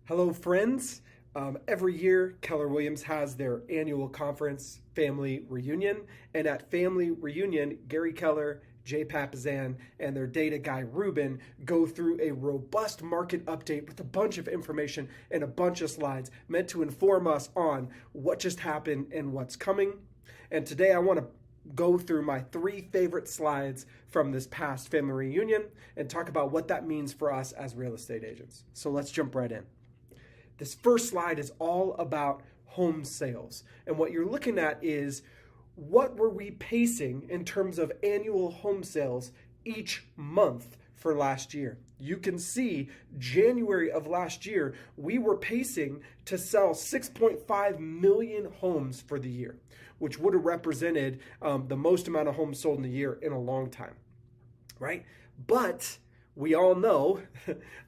Hello, friends. Every year, Keller Williams has their annual conference, Family Reunion. And at Family Reunion, Gary Keller, Jay Papazan, and their data guy, Ruben, go through a robust market update with a bunch of information and a bunch of slides meant to inform us on what just happened and what's coming. And today, I want to go through my 3 favorite slides from this past Family Reunion and talk about what that means for us as real estate agents. So let's jump right in. This first slide is all about home sales. And what you're looking at is what were we pacing in terms of annual home sales each month for last year. You can see January of last year, we were pacing to sell 6.5 million homes for the year, which would have represented the most amount of homes sold in a year in a long time, right? But we all know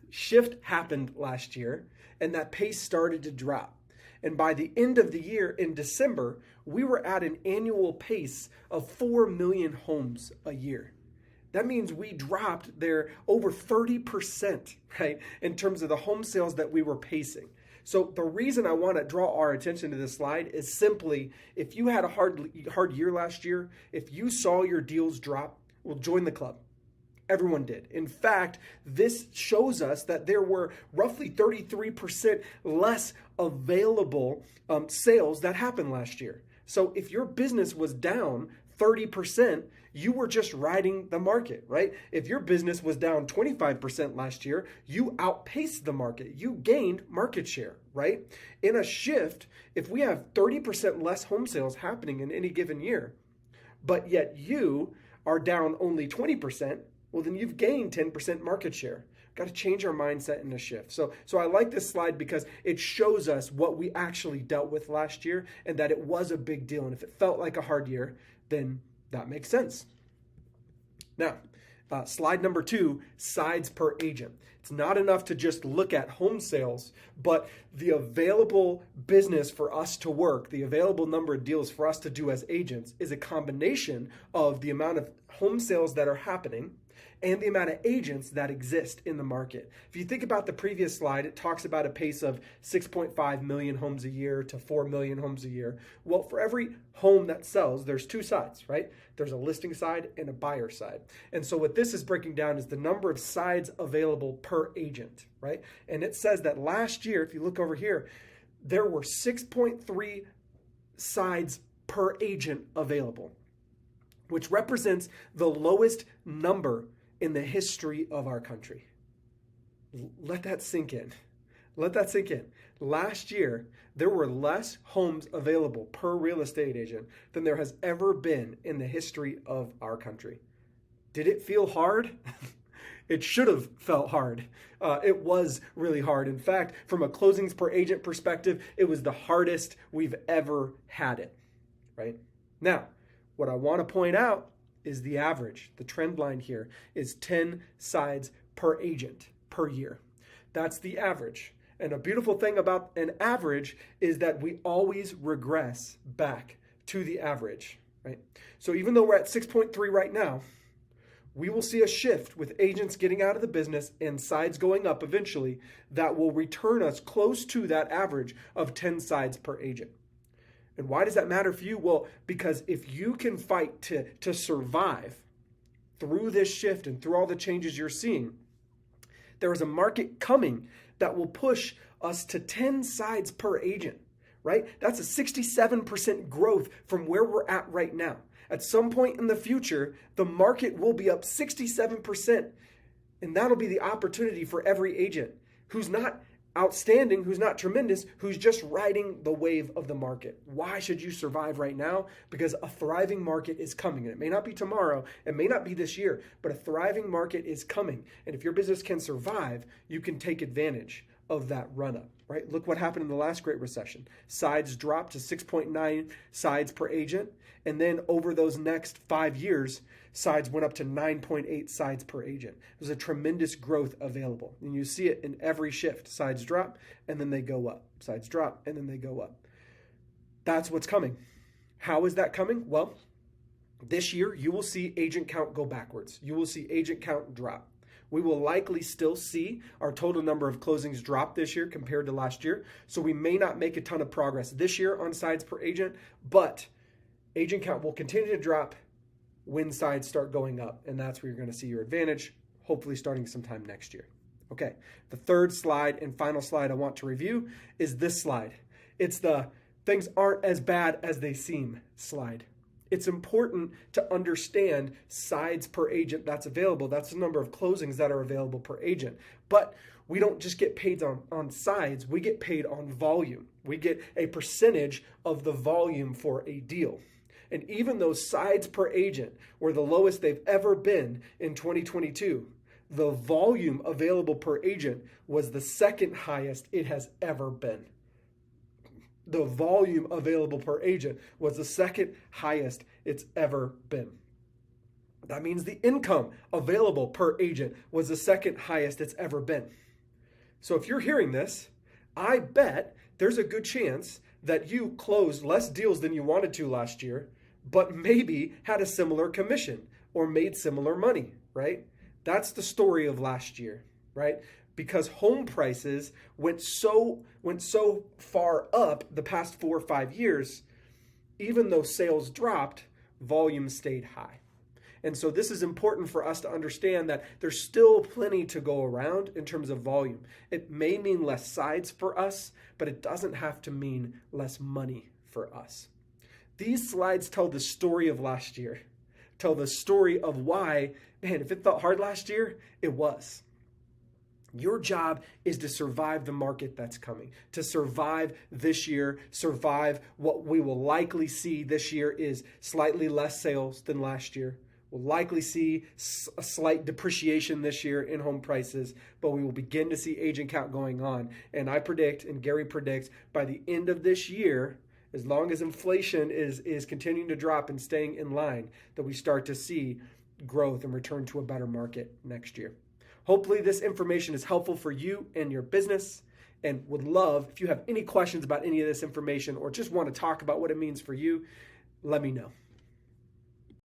shift happened last year and that pace started to drop. And by the end of the year in December, we were at an annual pace of 4 million homes a year. That means we dropped there over 30%, right, in terms of the home sales that we were pacing. So the reason I want to draw our attention to this slide is simply, if you had a hard year last year, if you saw your deals drop, well, join the club. Everyone did. In fact, this shows us that there were roughly 33% less available sales that happened last year. So if your business was down 30%, you were just riding the market, right? If your business was down 25% last year, you outpaced the market. You gained market share, right? In a shift, if we have 30% less home sales happening in any given year, but yet you are down only 20%, well, then you've gained 10% market share. Got to change our mindset in a shift. So I like this slide because it shows us what we actually dealt with last year and that it was a big deal. And if it felt like a hard year, then that makes sense. Now, slide number 2, sides per agent. It's not enough to just look at home sales, but the available business for us to work, the available number of deals for us to do as agents is a combination of the amount of home sales that are happening and the amount of agents that exist in the market. If you think about the previous slide, it talks about a pace of 6.5 million homes a year to 4 million homes a year. Well, for every home that sells, there's 2 sides, right? There's a listing side and a buyer side. And so what this is breaking down is the number of sides available per agent, right? And it says that last year, if you look over here, there were 6.3 sides per agent available, which represents the lowest number in the history of our country. Let that sink in. Let that sink in. Last year, there were less homes available per real estate agent than there has ever been in the history of our country. Did it feel hard? It should have felt hard. It was really hard. In fact, from a closings per agent perspective, it was the hardest we've ever had it, right? Now, what I want to point out is the average. The trend line here is 10 sides per agent per year. That's the average. And a beautiful thing about an average is that we always regress back to the average, right? So even though we're at 6.3 right now, we will see a shift with agents getting out of the business and sides going up eventually that will return us close to that average of 10 sides per agent. And why does that matter for you? Well, because if you can fight to survive through this shift and through all the changes you're seeing, there is a market coming that will push us to 10 sides per agent, right? That's a 67% growth from where we're at right now. At some point in the future, the market will be up 67%. And that'll be the opportunity for every agent who's not outstanding, who's not tremendous, who's just riding the wave of the market. Why should you survive right now? Because a thriving market is coming. And it may not be tomorrow, it may not be this year, but a thriving market is coming. And if your business can survive, you can take advantage of that run-up, right? Look what happened in the last Great Recession. Sides dropped to 6.9 sides per agent. And then over those next 5 years, sides went up to 9.8 sides per agent. There's a tremendous growth available. And you see it in every shift. Sides drop, and then they go up. Sides drop, and then they go up. That's what's coming. How is that coming? Well, this year, you will see agent count go backwards. You will see agent count drop. We will likely still see our total number of closings drop this year compared to last year. So we may not make a ton of progress this year on sides per agent, but agent count will continue to drop when sides start going up. And that's where you're going to see your advantage, hopefully starting sometime next year. Okay, the third slide and final slide I want to review is this slide. It's the things aren't as bad as they seem slide. It's important to understand sides per agent that's available. That's the number of closings that are available per agent. But we don't just get paid on sides, we get paid on volume. We get a percentage of the volume for a deal. And even though sides per agent were the lowest they've ever been in 2022, the volume available per agent was the second highest it has ever been. The volume available per agent was the second highest it's ever been. That means the income available per agent was the second highest it's ever been. So if you're hearing this, I bet there's a good chance that you closed less deals than you wanted to last year, but maybe had a similar commission or made similar money, right? That's the story of last year, right? Because home prices went so far up the past 4 or 5 years, even though sales dropped, volume stayed high. And so this is important for us to understand that there's still plenty to go around in terms of volume. It may mean less sides for us, but it doesn't have to mean less money for us. These slides tell the story of last year, tell the story of why, man, if it felt hard last year, it was. Your job is to survive the market that's coming, to survive this year, survive what we will likely see this year is slightly less sales than last year. We'll likely see a slight depreciation this year in home prices, but we will begin to see agent count going on. And I predict, and Gary predicts, by the end of this year, as long as inflation is continuing to drop and staying in line, that we start to see growth and return to a better market next year. Hopefully this information is helpful for you and your business, and would love, if you have any questions about any of this information or just want to talk about what it means for you, let me know.